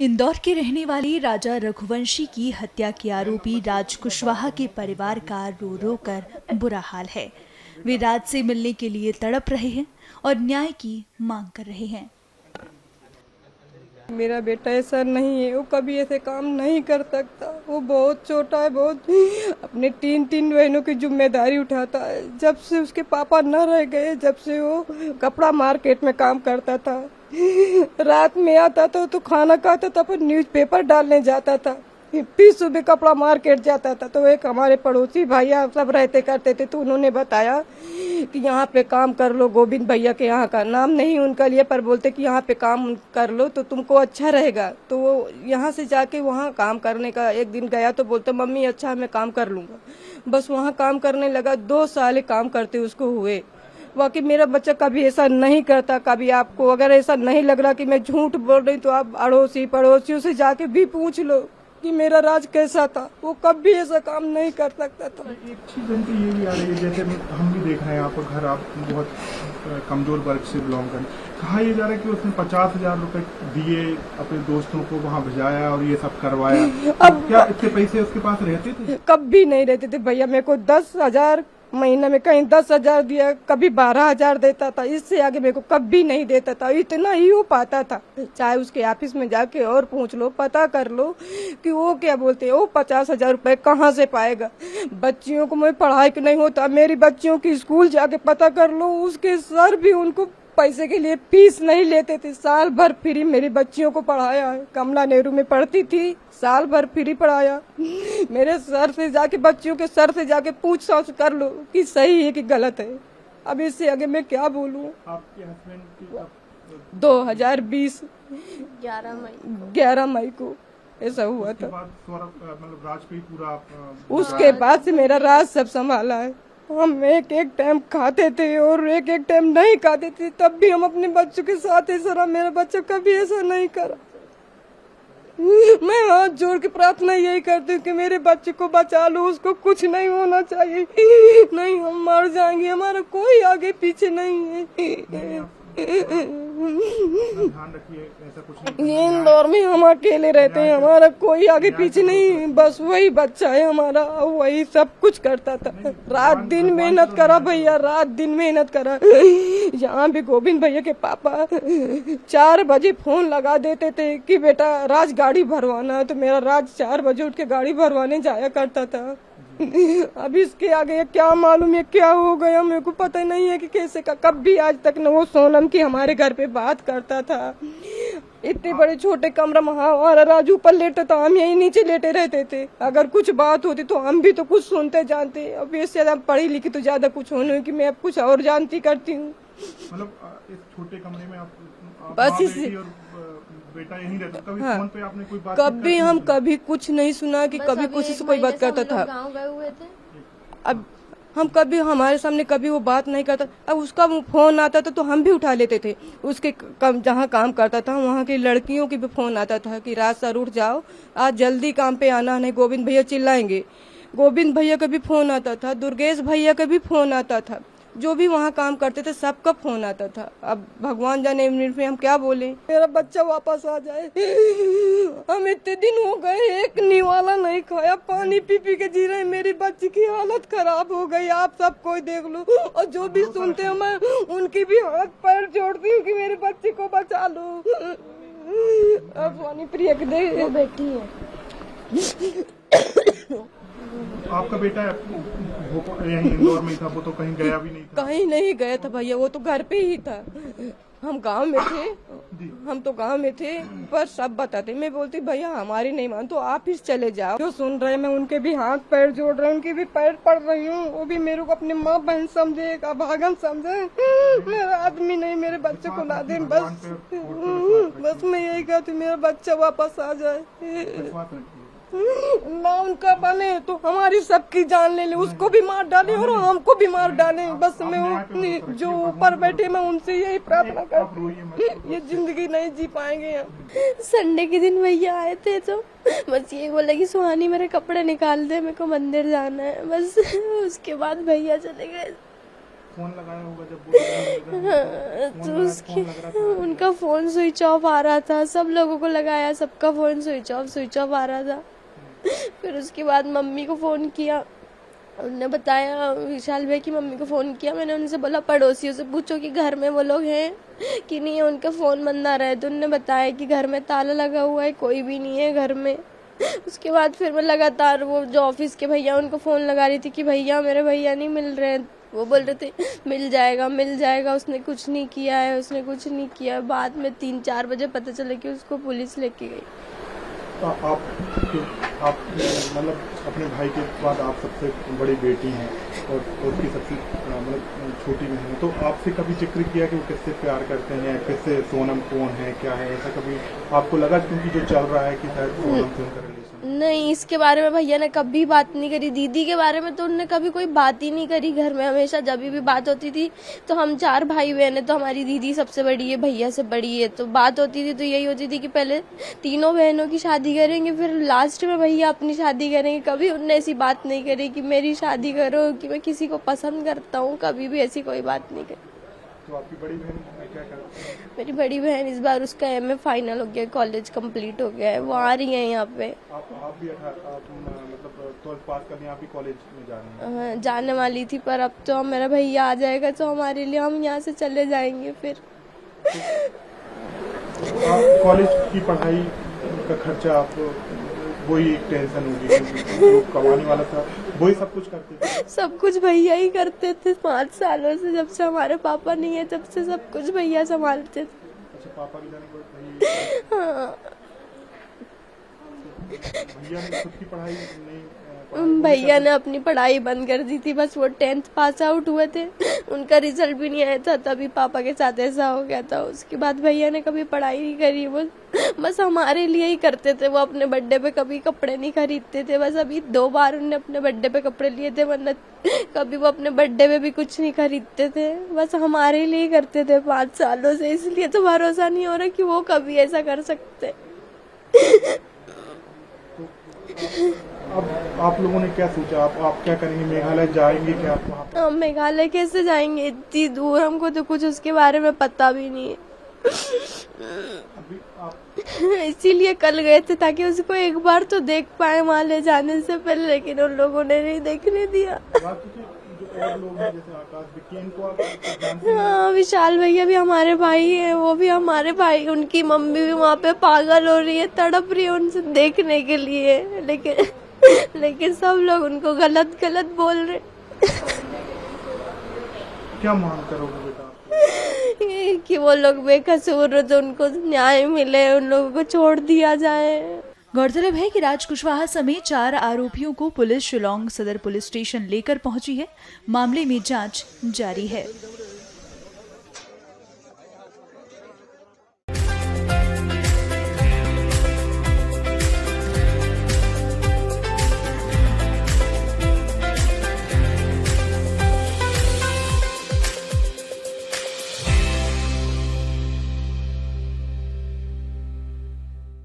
इंदौर के रहने वाली राजा रघुवंशी की हत्या के आरोपी राज कुशवाहा के परिवार का रो रो कर बुरा हाल है। वे राज से मिलने के लिए तड़प रहे हैं और न्याय की मांग कर रहे हैं। मेरा बेटा ऐसा नहीं है, वो कभी ऐसे काम नहीं कर सकता। वो बहुत छोटा है, बहुत अपने तीन बहनों की जिम्मेदारी उठाता है। जब से उसके पापा न रह गए, जब से वो कपड़ा मार्केट में काम करता था, रात में आता था तो खाना खाता था, फिर न्यूज़पेपर डालने जाता था, फिर सुबह कपड़ा मार्केट जाता था। तो एक हमारे पड़ोसी भैया सब रहते करते थे, तो उन्होंने बताया कि यहाँ पे काम कर लो। गोविंद भैया के यहाँ का नाम नहीं उनका लिए, पर बोलते कि यहाँ पे काम कर लो तो तुमको अच्छा रहेगा। तो वो यहाँ से जाके वहाँ काम करने का एक दिन गया तो बोलते मम्मी अच्छा मैं काम कर लूँगा। बस वहाँ काम करने लगा, 2 साल काम करते उसको हुए। बाकी मेरा बच्चा कभी ऐसा नहीं करता। कभी आपको अगर ऐसा नहीं लग रहा कि मैं झूठ बोल रही तो आप अड़ोसी पड़ोसियों से जाके भी पूछ लो कि मेरा राज कैसा था। वो कभी ऐसा काम नहीं कर सकता था। एक चीज तो ये भी आ रही है, जैसे हम भी देख रहे हैं आपका घर, आप बहुत कमजोर वर्ग से बिलोंग करें। कहा यह जा रहा है कि उसने 50,000 रुपए दिए, अपने दोस्तों को वहाँ भेजाया और ये सब करवाया। अब क्या इतने पैसे उसके पास रहते थे? कभी नहीं रहते थे भैया। मेरे को 10,000 महीने में, कहीं 10,000 दिया, कभी 12,000 देता था। इससे आगे मेरे को कभी नहीं देता था। इतना ही हो पाता था। चाहे उसके ऑफिस में जाके और पूछ लो, पता कर लो कि वो क्या बोलते हैं, वो 50,000 रुपए कहाँ से पाएगा। बच्चियों को मैं पढ़ाई के नहीं होता, मेरी बच्चियों की स्कूल जाके पता कर लो, उसके सर भी उनको पैसे के लिए फीस नहीं लेते थे। साल भर फ्री मेरी बच्चियों को पढ़ाया है। कमला नेहरू में पढ़ती थी, साल भर फ्री पढ़ाया। मेरे सर से जाके, बच्चियों के सर से जाके पूछ ताछ कर लो कि सही है कि गलत है। अब इससे आगे मैं क्या बोलूं। आपके हस्बैंड की 2020 11 मई को ऐसा हुआ था। मतलब राज पे ही पूरा उसके बाद से मेरा राज सब संभाला है। हम एक टाइम खाते थे और एक टाइम नहीं खाते थे, तब भी हम अपने बच्चों के साथ ऐसा रहा। मेरा बच्चा कभी ऐसा नहीं करा। मैं हाथ जोड़ के प्रार्थना यही करती हूँ कि मेरे बच्चे को बचा लो, उसको कुछ नहीं होना चाहिए। नहीं हम मर जाएंगे, हमारा कोई आगे पीछे नहीं है। ध्यान रखिए, ऐसा कुछ नहीं। ये इंदौर में हम अकेले रहते हैं, हमारा कोई आगे पीछे नहीं, बस वही बच्चा है हमारा, वही सब कुछ करता था। रात दिन मेहनत करा भैया, रात दिन मेहनत करा। यहाँ भी गोविंद भैया के पापा 4 बजे फोन लगा देते थे कि बेटा राज गाड़ी भरवाना है, तो मेरा राज 4 बजे उठ के गाड़ी भरवाने जाया करता था। अब इसके आगे क्या मालूम है क्या हो गया, मेरे को पता नहीं है कि कैसे का। कभी आज तक न वो सोनम की हमारे घर पे बात करता था। इतने बड़े छोटे कमरा में हमारा राजू ऊपर लेटा था, हम यही नीचे लेटे रहते थे। अगर कुछ बात होती तो हम भी तो कुछ सुनते जानते। अब इससे ज्यादा पढ़ी लिखी तो ज्यादा कुछ होने की मैं अब कुछ और जानती करती हूँ। मतलब इस छोटे कमरे में आप बस इस बेटा यहीं रहता। कभी फोन पे आपने कोई बात कभी हम कभी कुछ नहीं सुना कि कभी कुछ से कोई बात करता था। गाँव गए हुए थे। अब हम कभी हमारे सामने कभी वो बात नहीं करता। अब उसका फोन आता था तो हम भी उठा लेते थे। उसके जहाँ काम करता था वहाँ की लड़कियों की भी फोन आता था कि राज सर उठ जाओ, आज जल्दी काम पे आना, नहीं गोविंद भैया चिल्लाएंगे। गोविंद भैया का भी फोन आता था, दुर्गेश भैया का भी फोन आता था। जो भी वहाँ काम करते थे सबका फोन आता था। अब भगवान जाने मिनट में हम क्या बोले। मेरा बच्चा वापस आ जाए। हम इतने दिन हो गए एक निवाला नहीं खाया, पानी पी पी के जी रहे। मेरी बच्ची की हालत खराब हो गई, आप सब कोई देख लो। और जो भी सुनते हैं मैं उनकी भी हाथ पैर जोड़ती हूँ कि मेरे बच्चे को बचा लो। अब सोनी प्रिया के दे बेटी है। आपका बेटा यहीं इंदौर में ही था, वो तो कहीं गया भी नहीं था? कहीं नहीं गया था भैया, वो तो घर पे ही था। हम गांव में थे, हम तो गांव में थे, पर सब बताते। मैं बोलती भैया हमारी नहीं मान तो आप ही चले जाओ। जो सुन रहे मैं उनके भी हाथ पैर जोड़ रहे, उनके भी पैर पड़ रही हूँ। वो भी मेरे को अपनी माँ बहन समझे, एक अभागन समझे। मेरा आदमी नहीं, मेरे बच्चे को ला दे बस मैं यही कहती हूँ मेरा बच्चा वापस आ जाए। ना उनका बने तो हमारी सबकी जान ले ले, उसको भी मार डाले और हमको भी मार डाले। बस मैं जो ऊपर बैठे मैं उनसे यही प्रार्थना करती, ये जिंदगी नहीं जी पाएंगे हम। संडे के दिन भैया आए थे तो बस ये बोला कि सुहानी मेरे कपड़े निकाल दे, मेरे को मंदिर जाना है, बस उसके बाद भैया चले गए। फोन लगाया होगा जब वो तो उसके उनका फोन स्विच ऑफ आ रहा था, सब लोगों को लगाया, सबका फोन स्विच ऑफ आ रहा था। फिर उसके बाद मम्मी को फोन किया, उन्होंने बताया, विशाल भाई की मम्मी को फ़ोन किया। मैंने उनसे बोला पड़ोसियों से पूछो कि घर में वो लोग हैं कि नहीं है, उनका फ़ोन बंद आ रहा है। तो उन्होंने बताया कि घर में ताला लगा हुआ है, कोई भी नहीं है घर में। उसके बाद फिर मैं लगातार वो जो ऑफिस के भैया उनको फ़ोन लगा रही थी कि भैया मेरे भैया नहीं मिल रहे हैं। वो बोल रहे थे मिल जाएगा। उसने कुछ नहीं किया। बाद में 3-4 बजे पता चला कि उसको पुलिस लेके गई। आप मतलब अपने भाई के बाद आप सबसे बड़ी बेटी हैं और उसकी सबसे मतलब छोटी बहन है, तो आपसे कभी जिक्र किया कि वो किससे प्यार करते हैं, किससे, सोनम कौन है, क्या है, ऐसा कभी आपको लगा? क्योंकि जो चल रहा है कि शायद सोनम से उनका रिलेशन। नहीं, इसके बारे में भैया ने कभी बात नहीं करी। दीदी के बारे में तो उनने कभी कोई बात ही नहीं करी घर में। हमेशा जब भी बात होती थी तो हम 4 भाई बहन है, तो हमारी दीदी सबसे बड़ी है, भैया से बड़ी है, तो बात होती थी तो यही होती थी कि पहले तीनों बहनों की शादी करेंगे, फिर लास्ट में भैया अपनी शादी करेंगे। कभी उनने ऐसी बात नहीं करी कि मेरी शादी करो, कि मैं किसी को पसंद करता हूँ, कभी भी ऐसी कोई बात नहीं करी। तो आपकी बड़ी बहन क्या करती है? मेरी बड़ी बहन इस बार उसका MA फाइनल हो गया, कॉलेज कंप्लीट हो गया है, वो आ रही है यहाँ पे। आप भी मतलब 12th पास करने आप भी कॉलेज में जा रही हैं? जाने वाली थी, पर अब तो मेरा भैया आ जाएगा तो हमारे लिए, हम यहाँ से चले जाएंगे। फिर कॉलेज की पढ़ाई का खर्चा आप वही एक टेंशन होगी, क्योंकि जो कमाने वाला था वही सब कुछ करते थे। सब कुछ भैया ही करते थे 5 सालों से, जब से हमारे पापा नहीं है तब से सब कुछ भैया संभालते थे। अच्छा, पापा की जाने पर हाँ, भैया ने खुद की पढ़ाई नहीं भैया ने अपनी पढ़ाई बंद कर दी थी। बस वो 10th पास आउट हुए थे, उनका रिजल्ट भी नहीं आया था, तभी पापा के साथ ऐसा हो गया था। उसके बाद भैया ने कभी पढ़ाई नहीं करी, वो बस हमारे लिए ही करते थे। वो अपने बर्थडे पे कभी कपड़े नहीं खरीदते थे, बस अभी 2 बार उन्होंने अपने बर्थडे पे कपड़े लिए थे, वरना कभी वो अपने बर्थडे पे भी कुछ नहीं खरीदते थे, बस हमारे लिए ही करते थे 5 सालों से। इसलिए तो भरोसा नहीं हो रहा कि वो कभी ऐसा कर सकते। अब आप लोगों ने क्या सोचा? आप क्या करेंगे? मेघालय जाएंगे क्या आप वहाँ पर? हम मेघालय कैसे जाएंगे, इतनी दूर, हमको तो कुछ उसके बारे में पता भी नहीं है। अभी आप इसीलिए कल गए थे ताकि उसको एक बार तो देख पाए वहाँ ले जाने से पहले, लेकिन उन लोगों ने नहीं देखने दिया। जो और लोग हैं जैसे आकाश विक्की, इनको आप जानते हैं? हाँ, विशाल भैया भी हमारे भाई हैं, वो भी हमारे भाई। उनकी मम्मी भी वहाँ पे पागल हो रही है, तड़प रही है उनसे देखने के लिए, लेकिन सब लोग उनको गलत बोल रहे। क्या मांग करोगे बेटा? कि वो लोग बेकसूर हो तो उनको न्याय मिले, उन लोगों को छोड़ दिया जाए। गौरतलब है कि राज कुशवाहा समेत 4 आरोपियों को पुलिस शिलोंग सदर पुलिस स्टेशन लेकर पहुंची है। मामले में जांच जारी है।